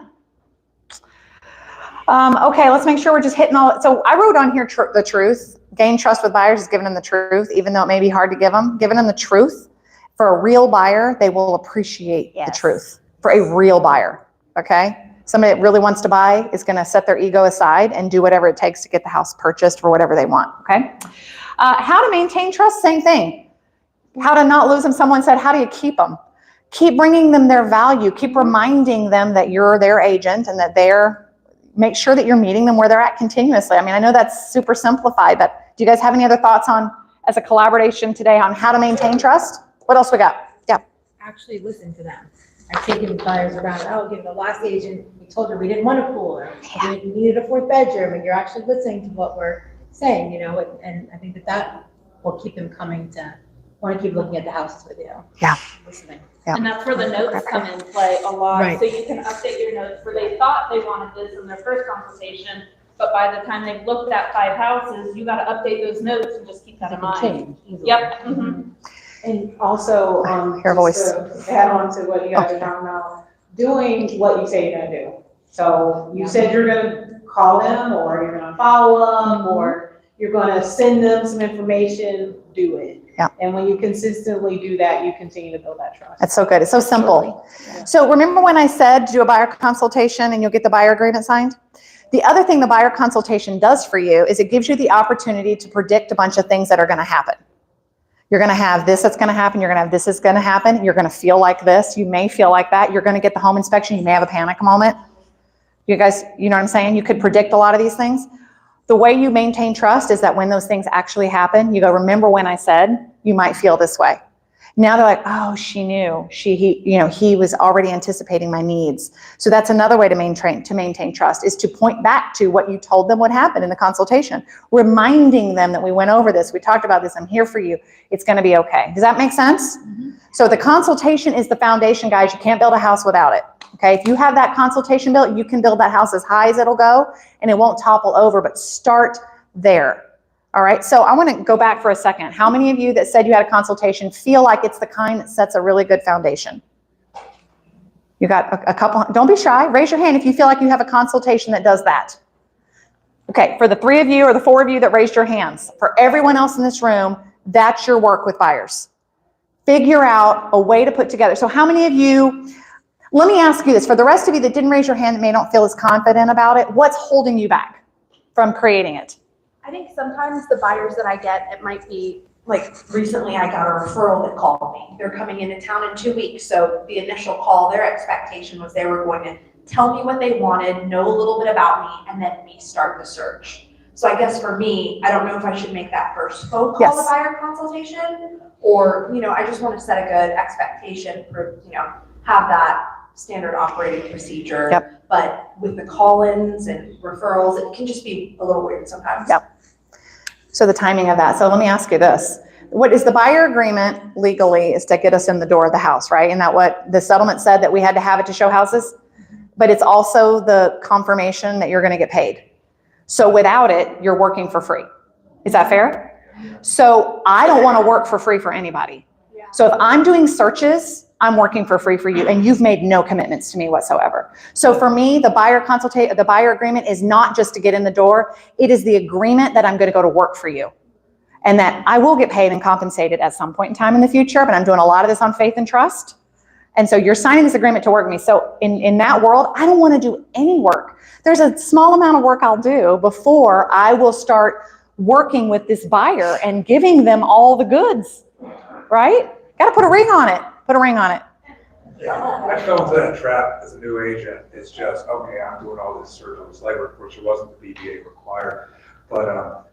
Okay, let's make sure we're just hitting all. So I wrote on here the truth. Gain trust with buyers is giving them the truth, even though it may be hard to give them. Giving them the truth. For a real buyer, they will appreciate the
Yes.
truth. For a real buyer, okay? Somebody that really wants to buy is going to set their ego aside and do whatever it takes to get the house purchased for whatever they want, okay? How to maintain trust, same thing. How to not lose them. Someone said, how do you keep them? Keep bringing them their value. Keep reminding them that you're their agent and that make sure that you're meeting them where they're at continuously. I mean, I know that's super simplified, but do you guys have any other thoughts on, as a collaboration today, on how to maintain trust? What else we got? Yeah.
Actually listen to them. I've taken buyers around, the last agent, we told her we didn't want a pool, or we needed a 4th bedroom, and you're actually listening to what we're saying, and I think that will keep them coming to want to keep looking at the houses with you.
Yeah.
Listening.
Yeah.
And that's where the notes come in play a lot.
Right.
So you can update your notes where they thought they wanted this in their first consultation, but by the time they've looked at 5 houses, you got to update those notes and just keep that in mind.
Change easily.
Yep. Mhm.
And also,
Hear a voice.
just to add on to what you guys are talking about, doing what you say you're gonna do. So you said you're gonna call them, or you're gonna follow them, or you're gonna send them some information, do it.
Yeah.
And when you consistently do that, you continue to build that trust.
That's so good. It's so simple. So remember when I said do a buyer consultation and you'll get the buyer agreement signed? The other thing the buyer consultation does for you is it gives you the opportunity to predict a bunch of things that are going to happen. You're going to have this that's going to happen. You're going to have this that's going to happen. You're going to feel like this. You may feel like that. You're going to get the home inspection. You may have a panic moment. You guys, you know what I'm saying? You could predict a lot of these things. The way you maintain trust is that when those things actually happen, you go, remember when I said you might feel this way. Now they're like, oh, she knew. He was already anticipating my needs. So that's another way to maintain trust, is to point back to what you told them would happen in the consultation, reminding them that we went over this, we talked about this, I'm here for you, it's going to be okay. Does that make sense? So the consultation is the foundation, guys. You can't build a house without it. Okay, if you have that consultation built, you can build that house as high as it'll go, and it won't topple over, but start there. All right, so I want to go back for a second. How many of you that said you had a consultation feel like it's the kind that sets a really good foundation? You got a couple, don't be shy, raise your hand if you feel like you have a consultation that does that. Okay, for the 3 of you or the 4 of you that raised your hands, for everyone else in this room, that's your work with buyers. Figure out a way to put together. So how many of you, let me ask you this, for the rest of you that didn't raise your hand that may not feel as confident about it, what's holding you back from creating it?
I think sometimes the buyers that I get, it might be, like, recently I got a referral that called me. They're coming into town in 2 weeks. So the initial call, their expectation was they were going to tell me what they wanted, know a little bit about me, and then me start the search. So I guess for me, I don't know if I should make that first phone call the buyer consultation, or, I just want to set a good expectation for, have that standard operating procedure.
Yep.
But with the call-ins and referrals, it can just be a little weird sometimes.
Yep. So the timing of that. So let me ask you this. What is the buyer agreement legally is to get us in the door of the house, right? Isn't that what the settlement said, that we had to have it to show houses? But it's also the confirmation that you're going to get paid. So without it, you're working for free. Is that fair? So I don't want to work for free for anybody. So if I'm doing searches, I'm working for free for you, and you've made no commitments to me whatsoever. So for me, the buyer agreement is not just to get in the door. It is the agreement that I'm going to go to work for you, and that I will get paid and compensated at some point in time in the future. But I'm doing a lot of this on faith and trust. And so you're signing this agreement to work with me. So in that world, I don't want to do any work. There's a small amount of work I'll do before I will start working with this buyer and giving them all the goods, right? Got to put a ring on it. Put a ring on it.
Yeah, I fell into that trap as a new agent. It's just, okay, I'm doing all this search on this legwork, which wasn't the BBA required. But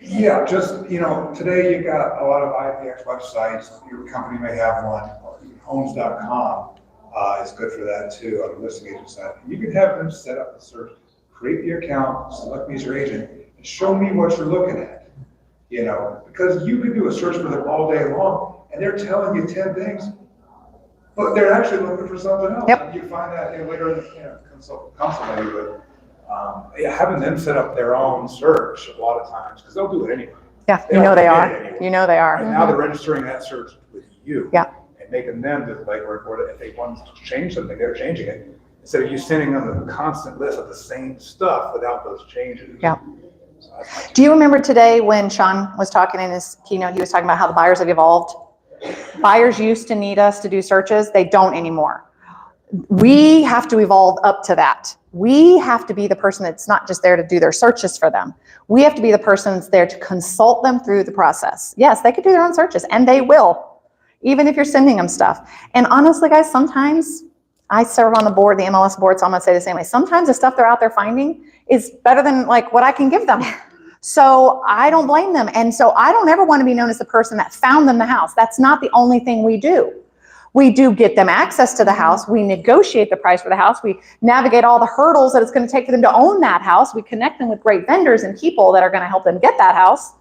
yeah, just, today you got a lot of IPX websites. Your company may have one. Homes.com is good for that too, on the listing agent side. You can have them set up the search, create the account, select me as your agent, and show me what you're looking at. Because you can do a search for them all day long, and they're telling you 10 things, but they're actually looking for something else.
Yep.
And you find that later in the consult maybe, but having them set up their own search a lot of times, because they'll do it anyway.
Yeah, they are. Anyway. They are.
And now they're registering that search with you.
Yeah.
And making them do the legwork, or if they want to change something, they're changing it. Instead of you sending them a constant list of the same stuff without those changes.
Yeah. Do you remember today when Sean was talking in his keynote, he was talking about how the buyers have evolved? Buyers used to need us to do searches. They don't anymore. We have to evolve up to that. We have to be the person that's not just there to do their searches for them. We have to be the person that's there to consult them through the process. Yes, they could do their own searches, and they will, even if you're sending them stuff. And honestly, guys, sometimes I serve on the board, the MLS board, so I'm going to say the same way. Sometimes the stuff they're out there finding is better than what I can give them. So I don't blame them. And so I don't ever want to be known as the person that found them the house. That's not the only thing we do. We do get them access to the house. We negotiate the price for the house. We navigate all the hurdles that it's going to take for them to own that house. We connect them with great vendors and people that are going to help them get that house.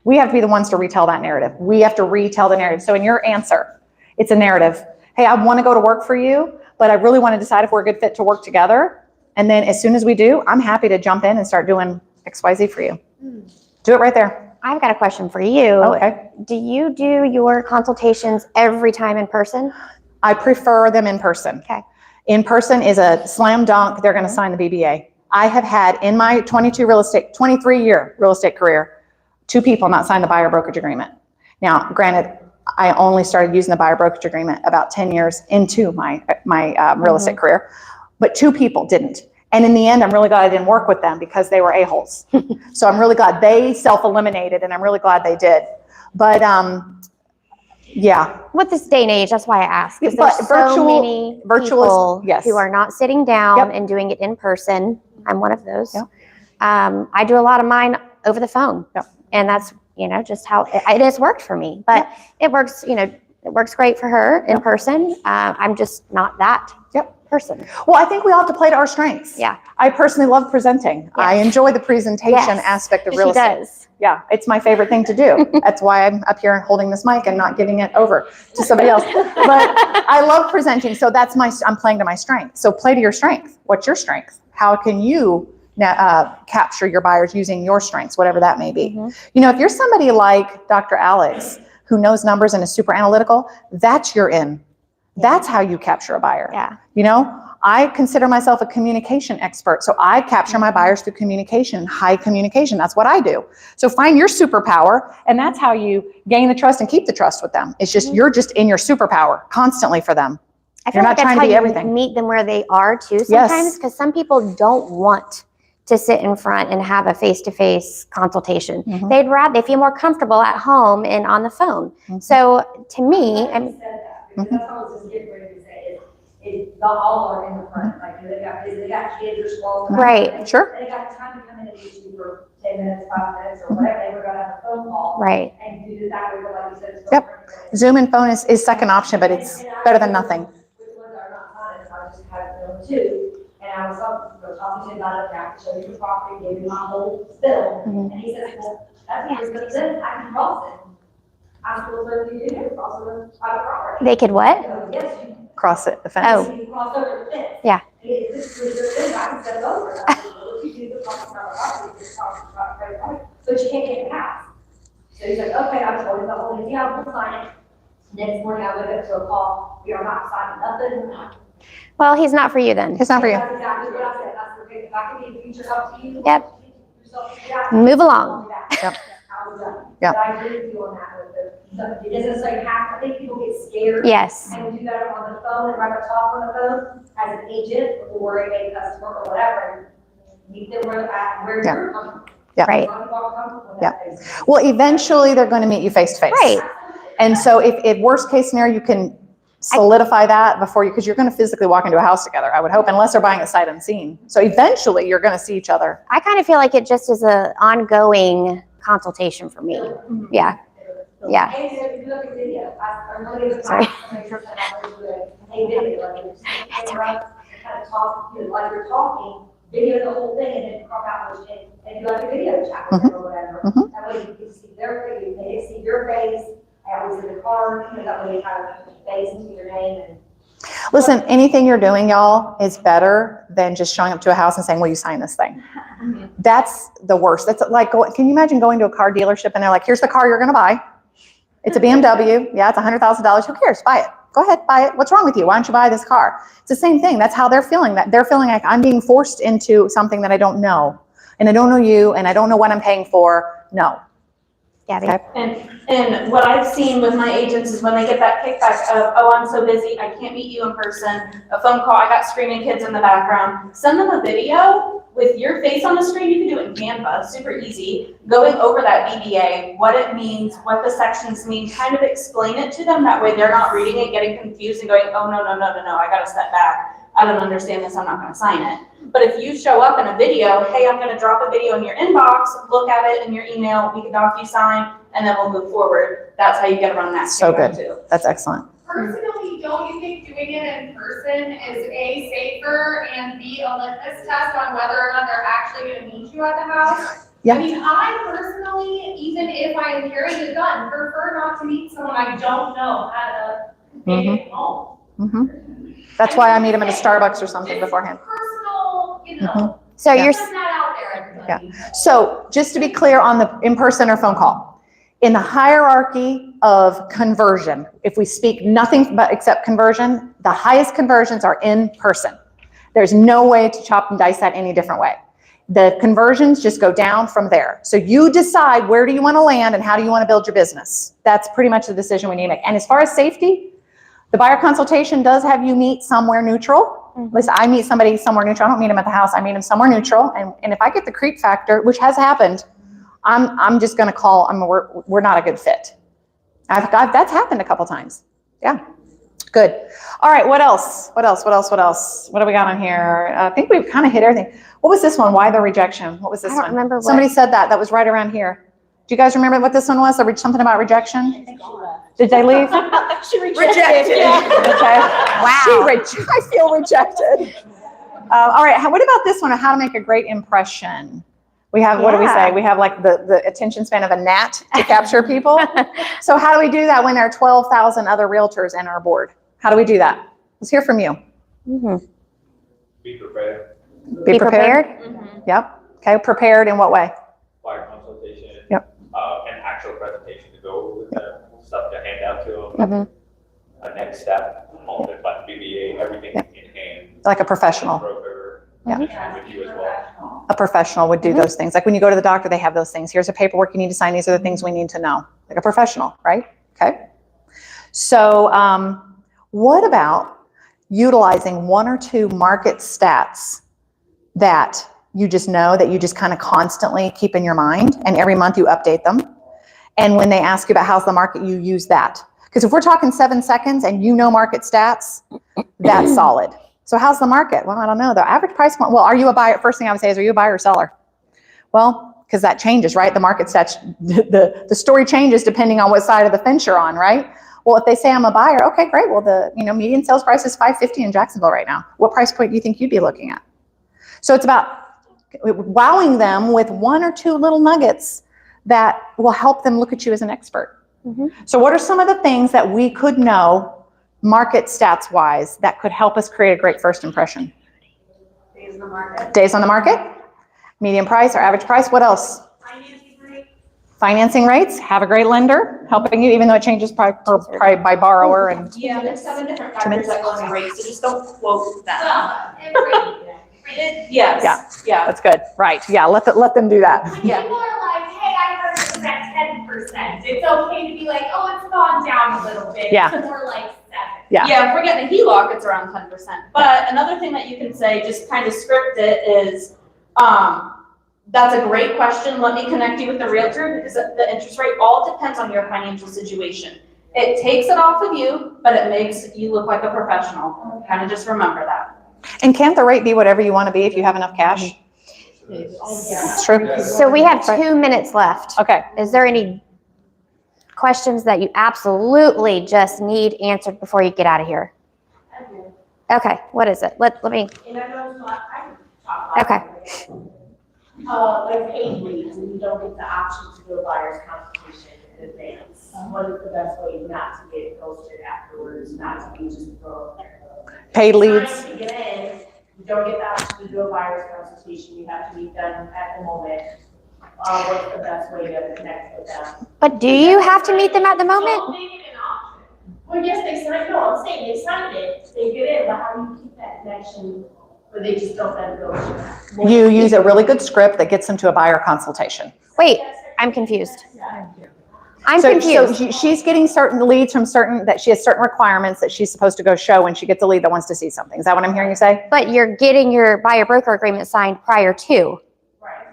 We have to be the ones to retell that narrative. We have to retell the narrative. So in your answer, it's a narrative. Hey, I want to go to work for you, but I really want to decide if we're a good fit to work together. And then as soon as we do, I'm happy to jump in and start doing XYZ for you. Do it right there.
I've got a question for you.
Okay.
Do you do your consultations every time in person?
I prefer them in person.
Okay.
In person is a slam dunk. They're going to sign the BBA. I have had in my 23-year real estate career, 2 people not sign the buyer brokerage agreement. Now, granted, I only started using the buyer brokerage agreement about 10 years into my real estate career, but 2 people didn't. And in the end, I'm really glad I didn't work with them because they were a-holes. So I'm really glad they self-eliminated, and I'm really glad they did. But yeah.
With this day and age, that's why I ask. Because
But
there's
virtual-
so many
virtual is-
people
yes.
who are not sitting down
Yep.
and doing it in person. I'm one of those.
Yep.
I do a lot of mine over the phone.
Yep.
And that's, just how it has worked for me. But it works, it works great for her in person. I'm just not that person.
Well, I think we all have to play to our strengths.
Yeah.
I personally love presenting. I enjoy the presentation aspect of real estate.
She does.
Yeah, it's my favorite thing to do. That's why I'm up here holding this mic and not giving it over to somebody else. But I love presenting, so I'm playing to my strength. So play to your strength. What's your strength? How can you capture your buyers using your strengths, whatever that may be? If you're somebody like Dr. Alex, who knows numbers and is super analytical, that's your in. That's how you capture a buyer.
Yeah.
I consider myself a communication expert. So I capture my buyers through communication, high communication. That's what I do. So find your superpower, and that's how you gain the trust and keep the trust with them. It's just, you're just in your superpower constantly for them.
I feel
You're not
like that's
trying to
how
be
you
everything.
meet them where they are too sometimes, because some people don't want to sit in front and have a face-to-face consultation. They feel more comfortable at home and on the phone. So to me,
I said that, because that's what I was just getting ready to say, is not all are in the front, like, they got kids or school.
Right.
Sure.
They got time to come in and meet you for 10 minutes, 5 minutes, or whatever, they were gonna have a phone call.
Right.
And do that, like you said. it's
Yep. Zoom and phone is second option, but it's better than nothing.
Which ones are not honest, I just had them too, and I was talking to him about it, I could show you the property, gave you my whole spill, and he said, well, that's pretty good, then I can cross it. I said, well, what do you do, cross over private property?
they could what?
Yes, you
Cross it, the fence.
Oh.
you can cross over the fence.
Yeah.
And if this is your fence, I can step over it. I said, well, if you do the cross private property, it's cross private property, but you can't get it passed. So he's like, okay, I told him the whole thing, yeah, we'll sign it. Next morning, I went up to a call, we are not signing nothing.
Well, he's not for you then.
It's not for you.
That's exactly what I said, I said, okay, if I can be a future help to you.
Yep.
Yeah.
Move along.
Yep.
I was done.
Yep.
But I agree with you on that, it doesn't say have, I think people get scared.
Yes.
And we do that on the phone and rather talk on the phone as an agent or a customer or whatever. Meet them where they're at, where
Yeah.
you're comfortable.
Yeah.
Right.
Yeah. Well, eventually they're going to meet you face to face.
Right.
And so if worst case scenario, you can solidify that before you, because you're going to physically walk into a house together, I would hope, unless they're buying a sight unseen. So eventually you're going to see each other.
I kind of feel like it just is an ongoing consultation for me. Yeah. Yeah.
And if you look at video, I'm really good.
Sorry.
Hey, video, like, it's kind of talk, like you're talking, video the whole thing and then crop out and do like a video chat with them or whatever. That way you can see their face, they can see your face, I always in the car, that way you kind of face into your name and.
Listen, anything you're doing, y'all, is better than just showing up to a house and saying, will you sign this thing? That's the worst. That's like, can you imagine going to a car dealership and they're like, here's the car you're going to buy. It's a BMW. Yeah, it's $100,000. Who cares? Buy it. Go ahead, buy it. What's wrong with you? Why don't you buy this car? It's the same thing. That's how they're feeling. That they're feeling like I'm being forced into something that I don't know. And I don't know you, and I don't know what I'm paying for. No.
Gabby.
Okay.
And what I've seen with my agents is when they get that kickback of, oh, I'm so busy, I can't meet you in person, a phone call, I got screaming kids in the background, send them a video with your face on the screen. You can do it in Canva, super easy, going over that BBA, what it means, what the sections mean, kind of explain it to them. That way they're not reading it, getting confused and going, oh, no, I gotta step back. I don't understand this, I'm not gonna sign it. But if you show up in a video, hey, I'm gonna drop a video in your inbox, look at it in your email, we can DocuSign, and then we'll move forward. That's how you get around that.
So good.
Too.
That's excellent.
Personally, don't you think doing it in person is A, safer, and B, a litmus test on whether or not they're actually gonna meet you at the house?
Yeah.
I mean, I personally, even if I am carrying a gun, prefer not to meet someone I don't know at a home.
That's why I meet them in a Starbucks or something beforehand.
Personal, know.
So
Yeah.
you're,
Put that out there, everybody.
So just to be clear on the in-person or phone call, in the hierarchy of conversion, if we speak nothing but except conversion, the highest conversions are in person. There's no way to chop and dice that any different way. The conversions just go down from there. So you decide where do you want to land and how do you want to build your business. That's pretty much the decision we need to make. And as far as safety, the buyer consultation does have you meet somewhere neutral. At least I meet somebody somewhere neutral. I don't meet them at the house. I meet them somewhere neutral. And if I get the creep factor, which has happened, I'm just going to call. We're not a good fit. That's happened a couple times. Yeah. Good. All right. What else? What do we got on here? I think we've kind of hit everything. What was this one? Why the rejection? What was this
I
one?
don't remember what.
Somebody said that. That was right around here. Do you guys remember what this one was? Something about rejection? Did they leave?
She rejected.
Okay. Wow. I feel rejected. All right. What about this one? How to make a great impression? We have, what do we say? We have like the attention span of a gnat to capture people. So how do we do that when there are 12,000 other realtors in our board? How do we do that? Let's hear from you.
Mm-hmm.
Be prepared.
Be prepared? Yep. Okay. Prepared in what way?
Buyer consultation.
Yep.
An actual presentation to go with them, stuff to hand out to them.
Mm-hmm.
A next step, all the BBA, everything in hand.
Like a professional.
Broker,
Yeah.
with you as well.
A professional would do those things. Like when you go to the doctor, they have those things. Here's a paperwork you need to sign. These are the things we need to know. Like a professional, right? Okay. So what about utilizing one or two market stats that you just know, that you just kind of constantly keep in your mind, and every month you update them? And when they ask you about how's the market, you use that. Because if we're talking 7 seconds and you know market stats, that's solid. So how's the market? Well, I don't know. The average price point. Well, are you a buyer? First thing I would say is, are you a buyer or seller? Well, because that changes, right? The market stats, the story changes depending on what side of the fence you're on, right? Well, if they say I'm a buyer, okay, great. Well, the median sales price is $550 in Jacksonville right now. What price point do you think you'd be looking at? So it's about wowing them with one or two little nuggets that will help them look at you as an expert.
Mm-hmm.
So what are some of the things that we could know market stats wise that could help us create a great first impression?
Days on the market.
Days on the market, median price or average price. What else? Financing rates. Have a great lender helping you, even though it changes by borrower. And
Yeah, there's 7 different factors that go into rates, so just don't quote them. Yes. Yeah.
That's good. Right. Yeah. Let them do that.
Yeah.
People are like, hey, I heard it was at 10%. It's okay to be like, oh, it's gone down a little bit.
Yeah.
It's more like 7.
Yeah.
Yeah, if we're getting a HELOC, it's around 10%. But another thing that you can say, just kind of script it, is, that's a great question. Let me connect you with the realtor, because the interest rate all depends on your financial situation. It takes it off of you, but it makes you look like a professional. Kind of just remember that.
And can't the rate be whatever you want to be if you have enough cash? It's true.
So we have 2 minutes left.
Okay.
Is there any questions that you absolutely just need answered before you get out of here? Okay, what is it? Let me. Okay.
Like paid leads, and you don't get the option to do a buyer's consultation in advance. What is the best way not to get ghosted afterwards, not to be just
Paid leads.
Trying to get in, you don't get the option to do a buyer's consultation, you have to be done at the moment. What's the best way to connect with them?
But do you have to meet them at the moment?
Well, yes, they signed, no, I'm saying they signed it, they get in, but how do you keep that connection, where they just don't let it go?
You use a really good script that gets them to a buyer consultation.
Wait, I'm confused. I'm
So
confused.
she's getting certain leads from that she has certain requirements that she's supposed to go show when she gets a lead that wants to see something. Is that what I'm hearing you say?
But you're getting your buyer broker agreement signed prior to.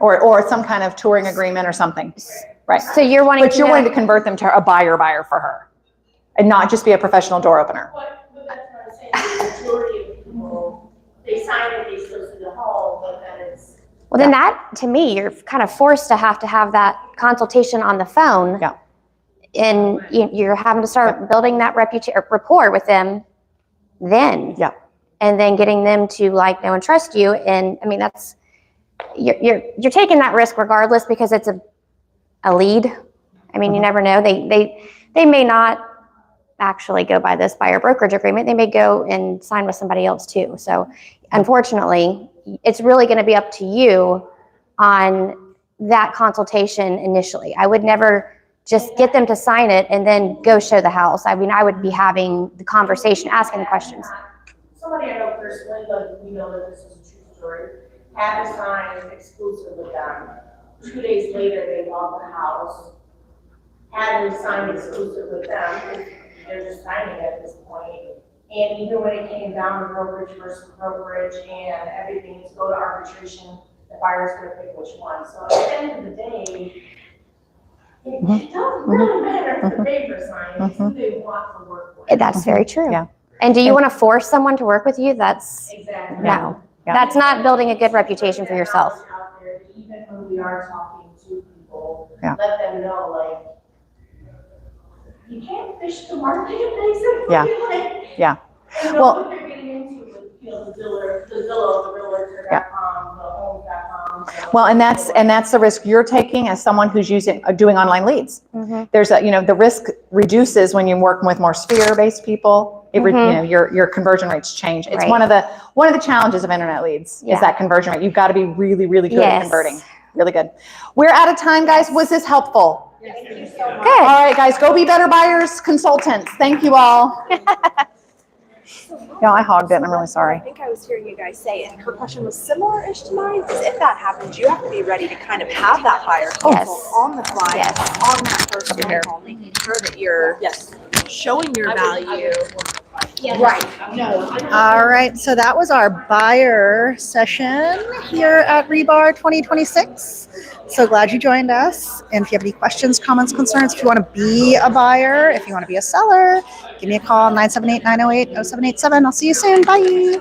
Or some kind of touring agreement or something. Right.
So you're wanting
But you're wanting to convert them to a buyer for her and not just be a professional door opener.
But that's what I'm saying, the majority of people, they sign it, they still see the home, but then it's.
Well, then that, to me, you're kind of forced to have that consultation on the phone.
Yeah.
And you're having to start building that rapport with them then.
Yeah.
And then getting them to like know and trust you. And I mean, that's, you're taking that risk regardless, because it's a lead. I mean, you never know. They may not actually go by this buyer brokerage agreement. They may go and sign with somebody else too. So unfortunately, it's really going to be up to you on that consultation initially. I would never just get them to sign it and then go show the house. I mean, I would be having the conversation, asking the questions.
Somebody I know personally, but we know that this is a true story, had to sign exclusive with them. 2 days later, they bought the house, had to sign exclusive with them. They're just signing at this point. And even when it came down to brokerage versus brokerage and everything, to go to arbitration, the buyer's gonna pick which one. So at the end of the day, it doesn't really matter if the paper signs, it's who they want to work with.
That's very true.
Yeah.
And do you want to force someone to work with you? That's,
Exactly.
no.
Yeah.
That's not building a good reputation for yourself.
Out there, even when we are talking to people, people.
Yeah.
Let them know, like, you can't fish the market, basically.
Yeah.
Like,
Yeah.
and know
Well-
what they're getting into with, you know, the Zillow, the Realtor.com, the Homes.com. so-
Well, and that's the risk you're taking as someone who's doing online leads. There's the risk reduces when you're working with more sphere-based people. Your conversion rates change. It's
Right.
one of the challenges of internet leads
Yeah.
is that conversion rate. You've got to be really, really good at
Yes.
converting. Really good. We're out of time, guys. Was this helpful?
Thank you so much.
Good.
All right, guys, go be better buyers, consultants. Thank you all. Yeah, I hogged it. I'm really
I
sorry.
think I was hearing you guys say, and her question was similar-ish to mine, is if that happens, you have to be ready to kind of have that buyer consult
Yes.
on the fly,
Yes.
on that first phone call, making sure that you're showing your value.
Right, no.
All right, so that was our buyer session here at REBAR 2026. So glad you joined us. And if you have any questions, comments, concerns, if you want to be a buyer, if you want to be a seller, give me a call, 978-908-0787. I'll see you soon. Bye.